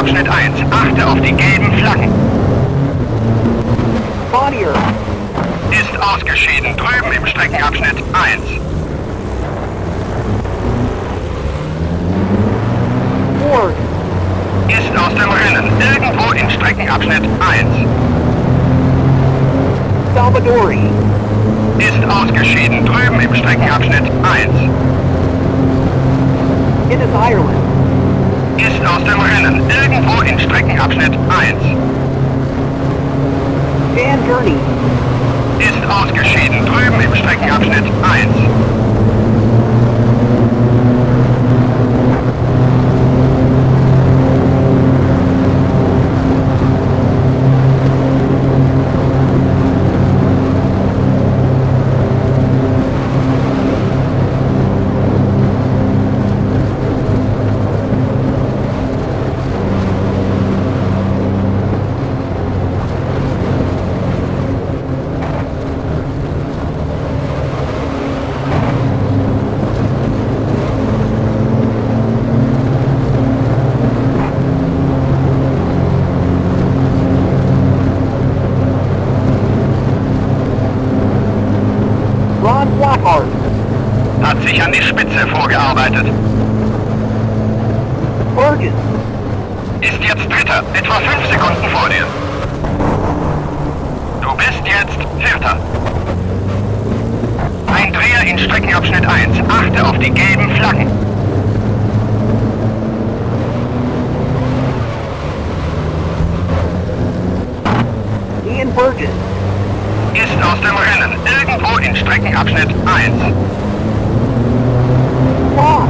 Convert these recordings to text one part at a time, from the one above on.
Streckenabschnitt 1. Achte auf die gelben Flaggen. Bonnier. Ist ausgeschieden. Drüben im Streckenabschnitt 1. Ford. Ist aus dem Rennen. Irgendwo in Streckenabschnitt 1. Salvadori. Ist ausgeschieden. Drüben im Streckenabschnitt 1. It is Ireland. Ist aus dem Rennen. Irgendwo in Streckenabschnitt 1. Dan Gurney. Ist ausgeschieden. Drüben im Streckenabschnitt 1. Ron Flockhart. Hat sich an die Spitze vorgearbeitet. Burgess. Ist jetzt Dritter. Etwa 5 Sekunden vor dir. Du bist jetzt Vierter. Ein Dreher in Streckenabschnitt 1. Achte auf die gelben Flaggen. Ian Burgess. Ist aus dem Rennen. Irgendwo in Streckenabschnitt 1. Foss.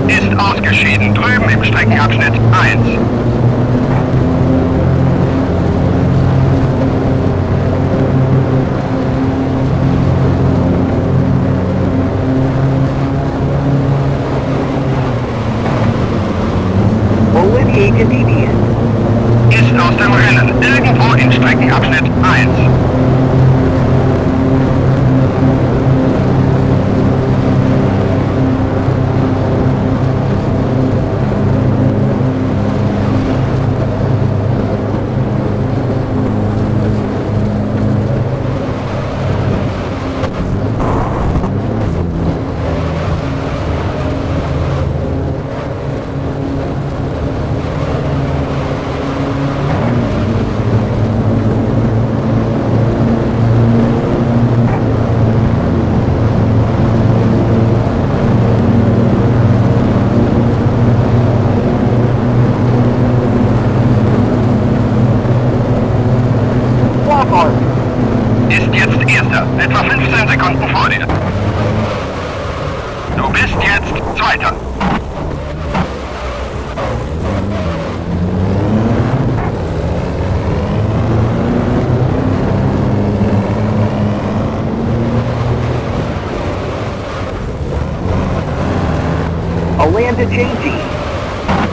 Ist ausgeschieden. Drüben im Streckenabschnitt 1. Olivier Canadian. Ist aus dem Rennen. Irgendwo in Streckenabschnitt 1. Flockhart. Ist jetzt Erster. Etwa 15 Sekunden vor dir. Du bist jetzt Zweiter. Alanda Changey.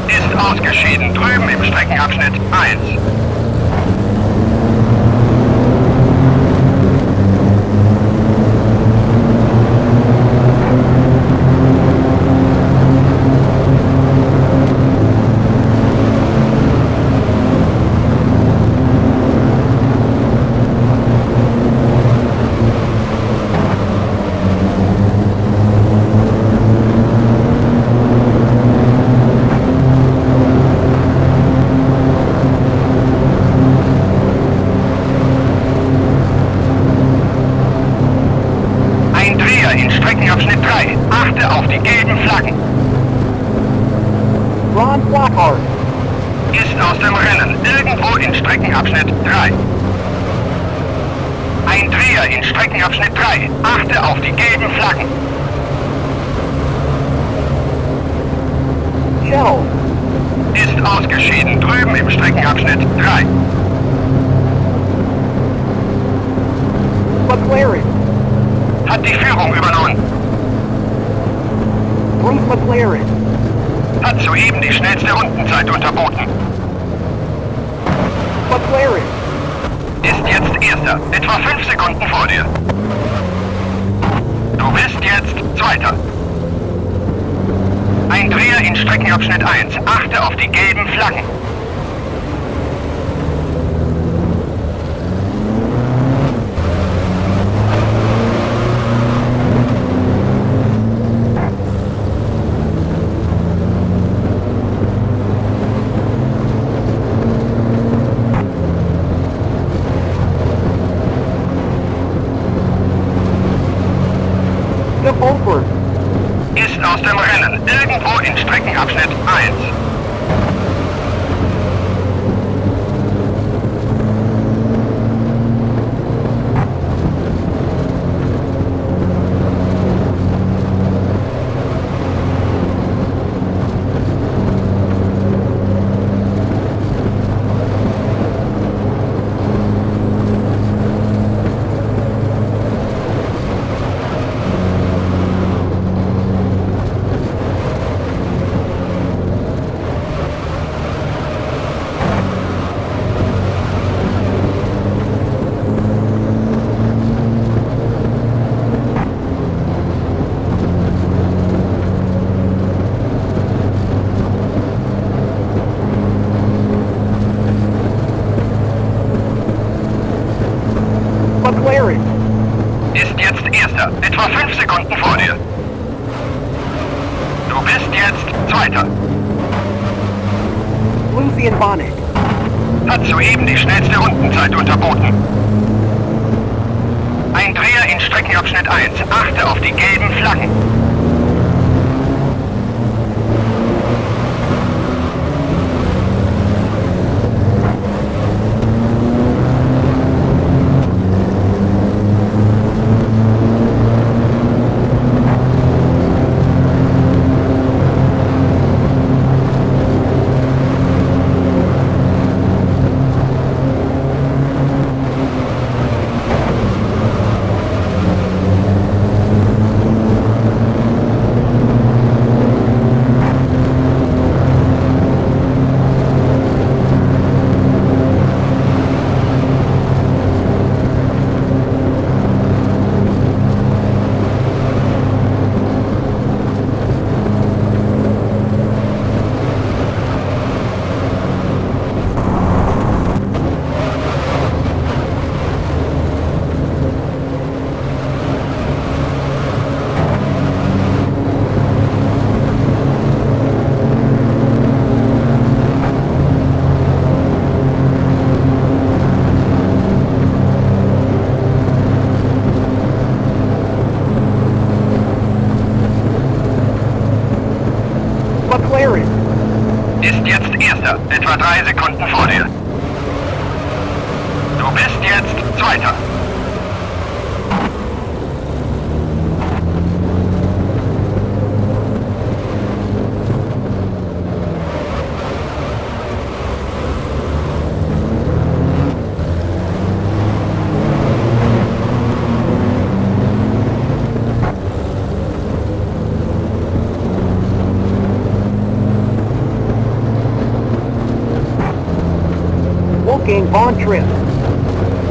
Ist ausgeschieden. Drüben im Streckenabschnitt 1. Ein Dreher in Streckenabschnitt 3. Achte auf die gelben Flaggen. Ron Flockhart. Ist aus dem Rennen. Irgendwo in Streckenabschnitt 3. Ein Dreher in Streckenabschnitt 3. Achte auf die gelben Flaggen. Shell. Ist ausgeschieden. Drüben im Streckenabschnitt 3. McLaren. Hat die Führung übernommen. Bruce McLaren. Hat soeben die schnellste Rundenzeit unterboten. McLaren. Ist jetzt Erster. Etwa 5 Sekunden vor dir. Du bist jetzt Zweiter. Ein Dreher in Strecken Streckenabschnitt 1. Achte auf die gelben Flaggen. Step over. Ist aus dem Rennen. Irgendwo in Streckenabschnitt 1. McLaren. Ist jetzt Erster. Etwa 5 Sekunden vor dir. Du bist jetzt Zweiter. Lucy and Bonnet. Hat soeben die schnellste Rundenzeit unterboten. Ein Dreher in Streckenabschnitt 1. Achte auf die gelben Flaggen. McLaren. Ist jetzt Erster. Etwa 3 Sekunden vor dir. Du bist jetzt Zweiter. Wolfgang Von Tripp.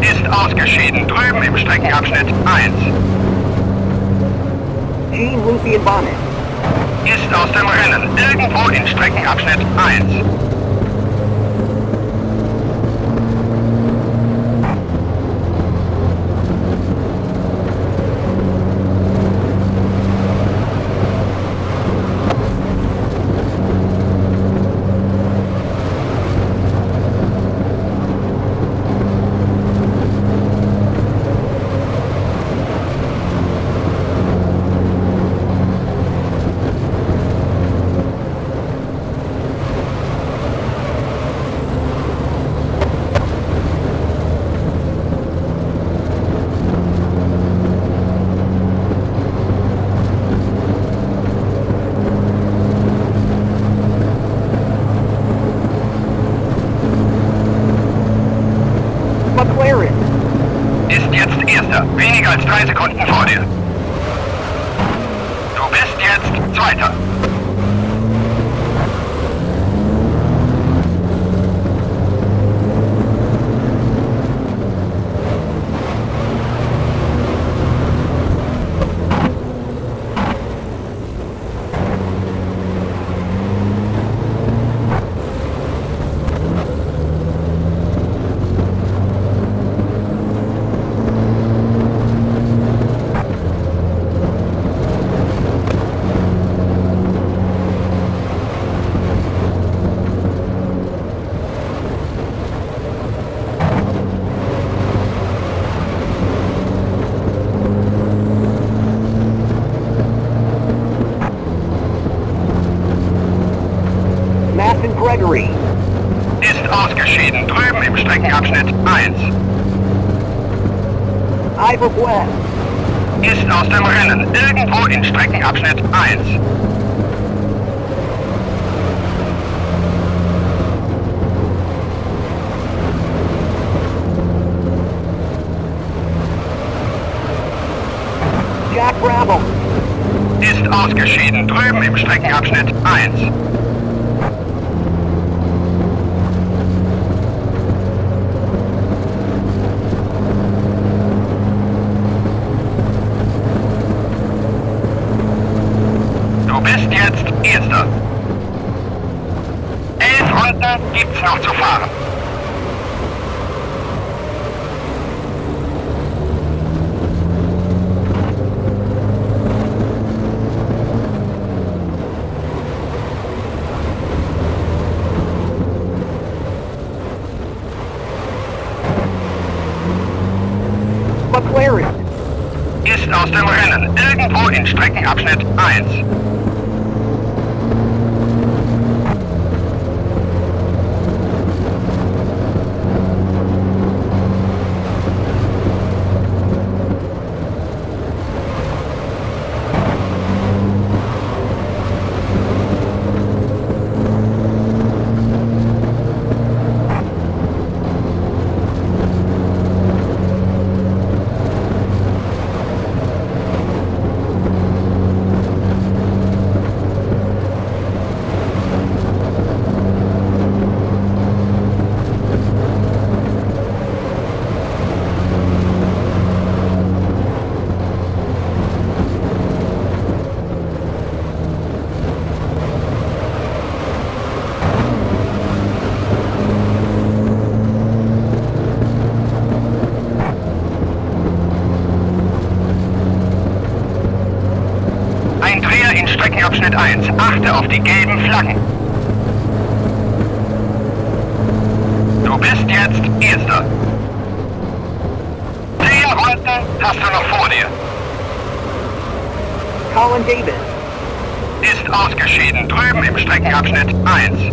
Ist ausgeschieden. Drüben im Streckenabschnitt 1. Jean, Lucy and Bonnet. Ist aus dem Rennen. Irgendwo in Streckenabschnitt 1. McLaren. Ist jetzt Erster. Weniger als 3 Sekunden vor dir. Du bist jetzt Zweiter. Gregory. Ist ausgeschieden. Drüben im Streckenabschnitt 1. Ivor West. Ist aus dem Rennen. Irgendwo in Streckenabschnitt 1. Jack Bravo. Ist ausgeschieden. Drüben im Streckenabschnitt 1. Du bist jetzt Erster. 11 Runden gibt's noch zu fahren. McLaren. Ist aus dem Rennen. Irgendwo in Streckenabschnitt 1. Ein Dreher in Streckenabschnitt 1. Achte auf die gelben Flaggen. Du bist jetzt Erster. 10 Runden hast du noch vor dir. Colin Davis. Ist ausgeschieden. Drüben im Streckenabschnitt 1.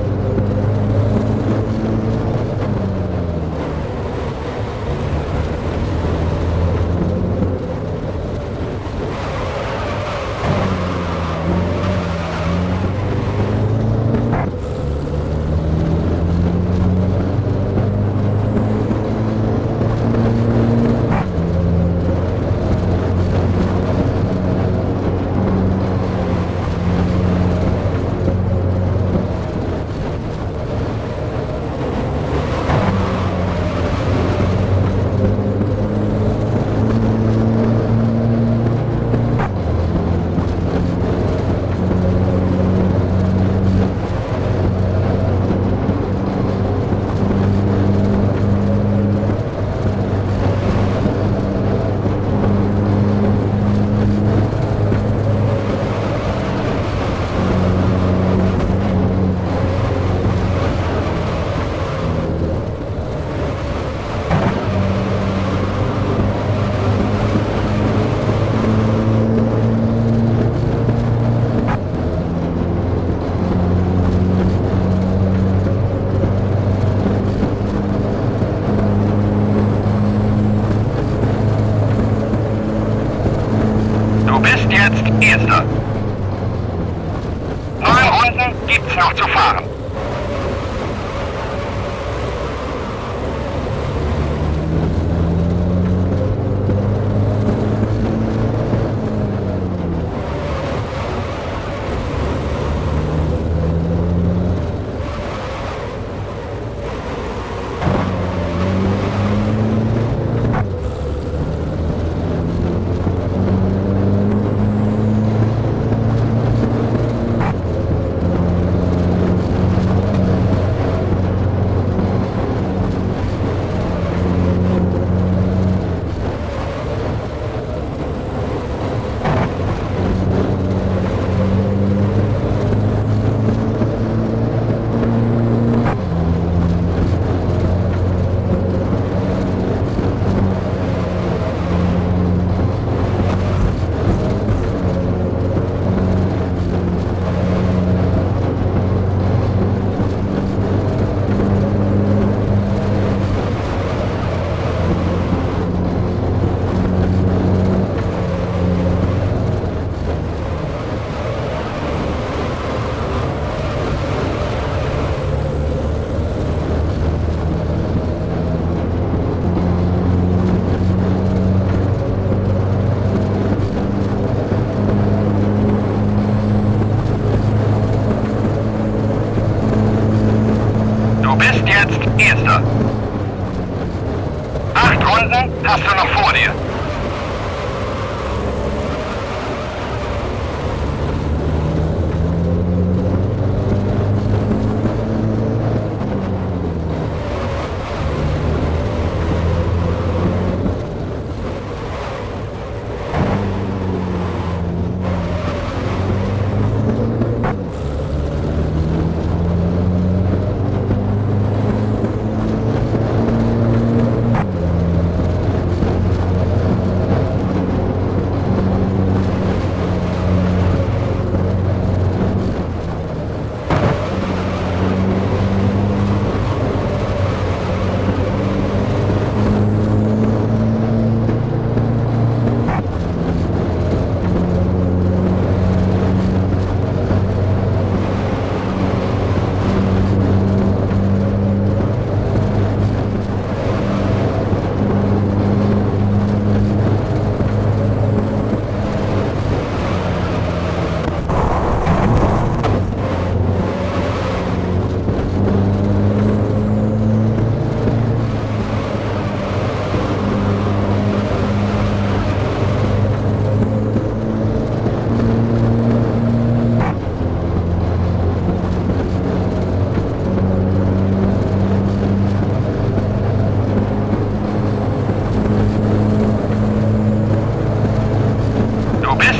Du bist jetzt Erster. 9 Runden gibt's noch zu fahren. Erster. 8 Runden hast du noch vor dir.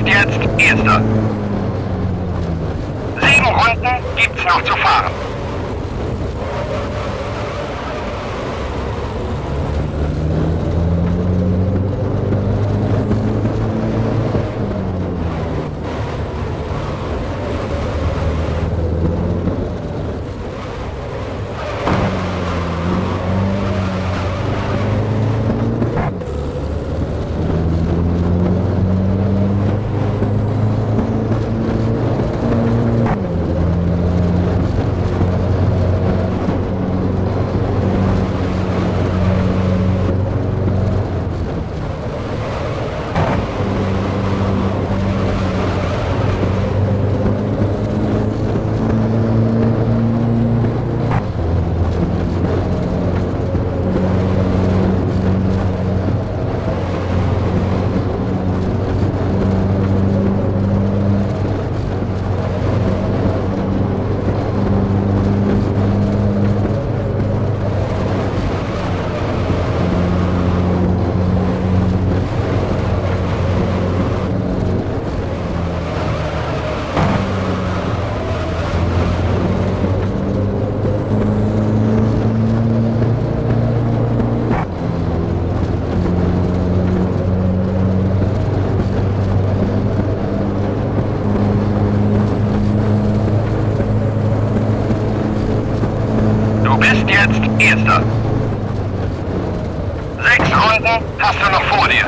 Jetzt Erster. 7 Runden gibt's noch zu fahren. Jetzt Erster. 6 Runden hast du noch vor dir.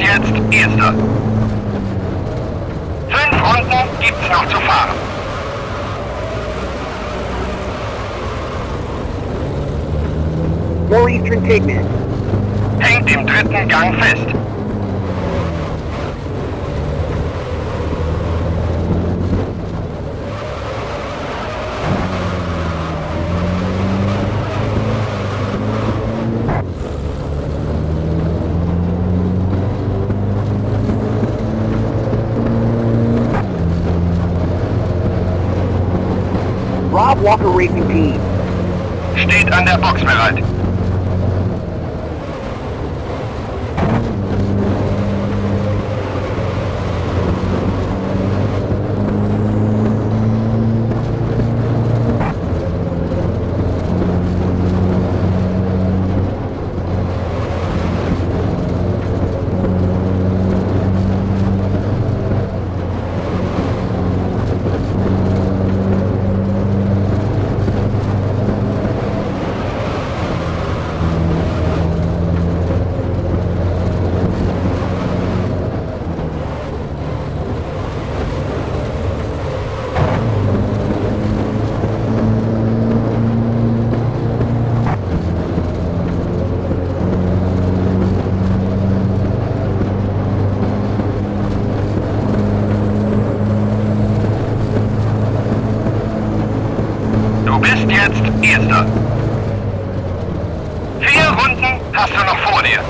Jetzt Erster. 5 Runden gibt's noch zu fahren. 4 Eastern Tignan. Hängt im dritten Gang fest. Rob Walker Racing Team. Steht an der Box bereit. Du bist jetzt Erster. 4 Runden hast du noch vor dir.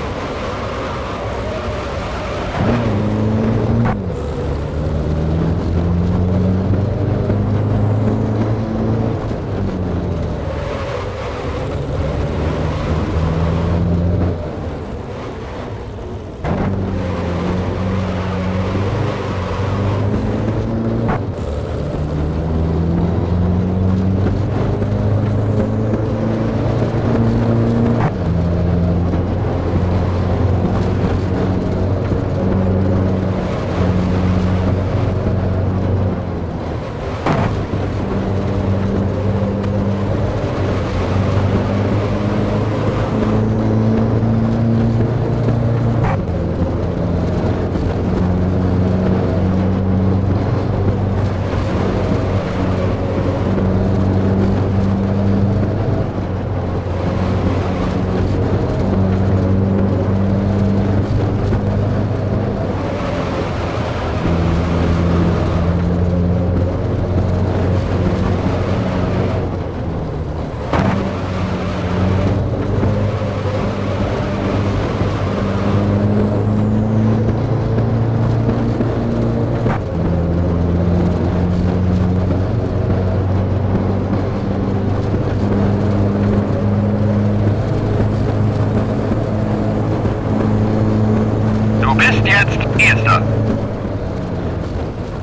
Du bist jetzt Erster.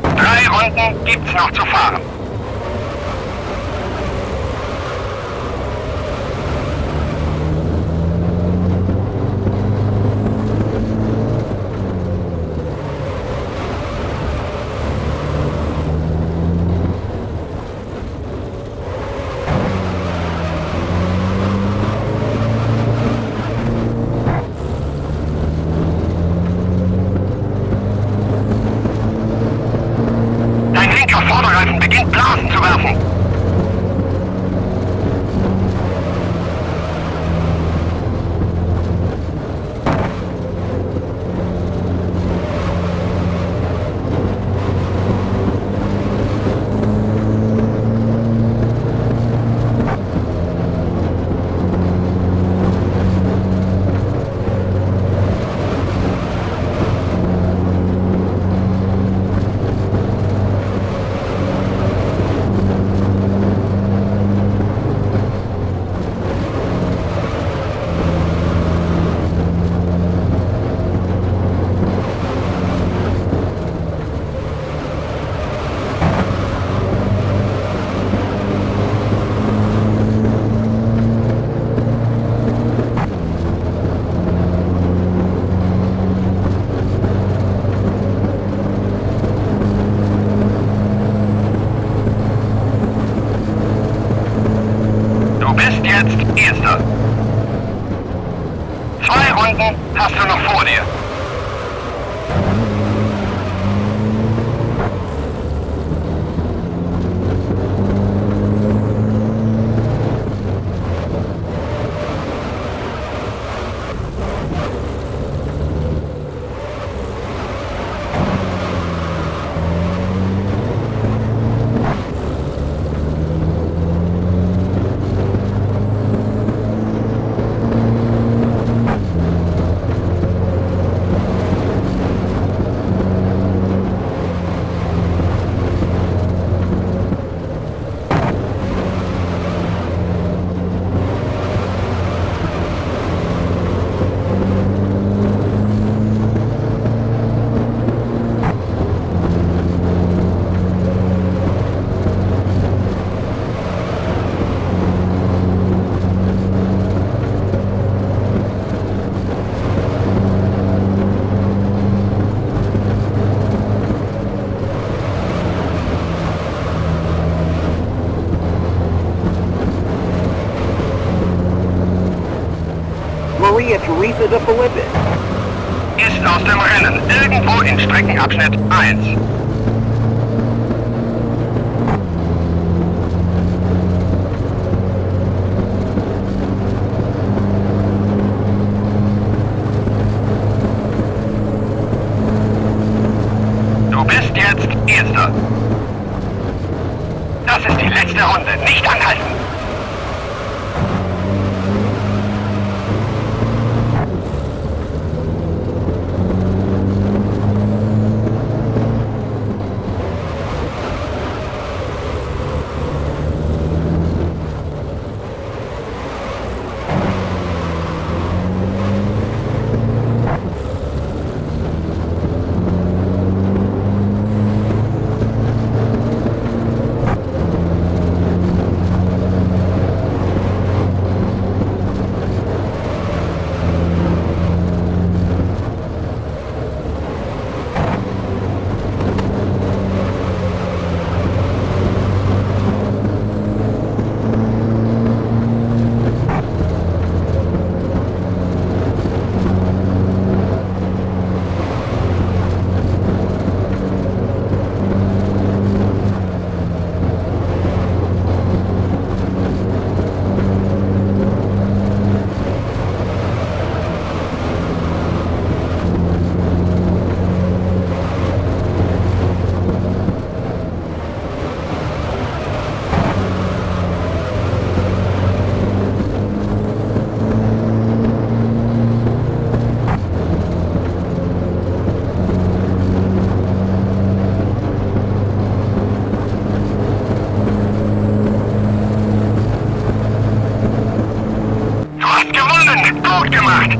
3 Runden gibt's noch zu fahren. Vorderreifen beginnt Blasen zu werfen. of Philippus. Ist aus dem Rennen. Irgendwo in Streckenabschnitt 1. Du bist jetzt Erster. Das ist die letzte Runde. Nicht anhalten. Du hast gewonnen! Gut gemacht!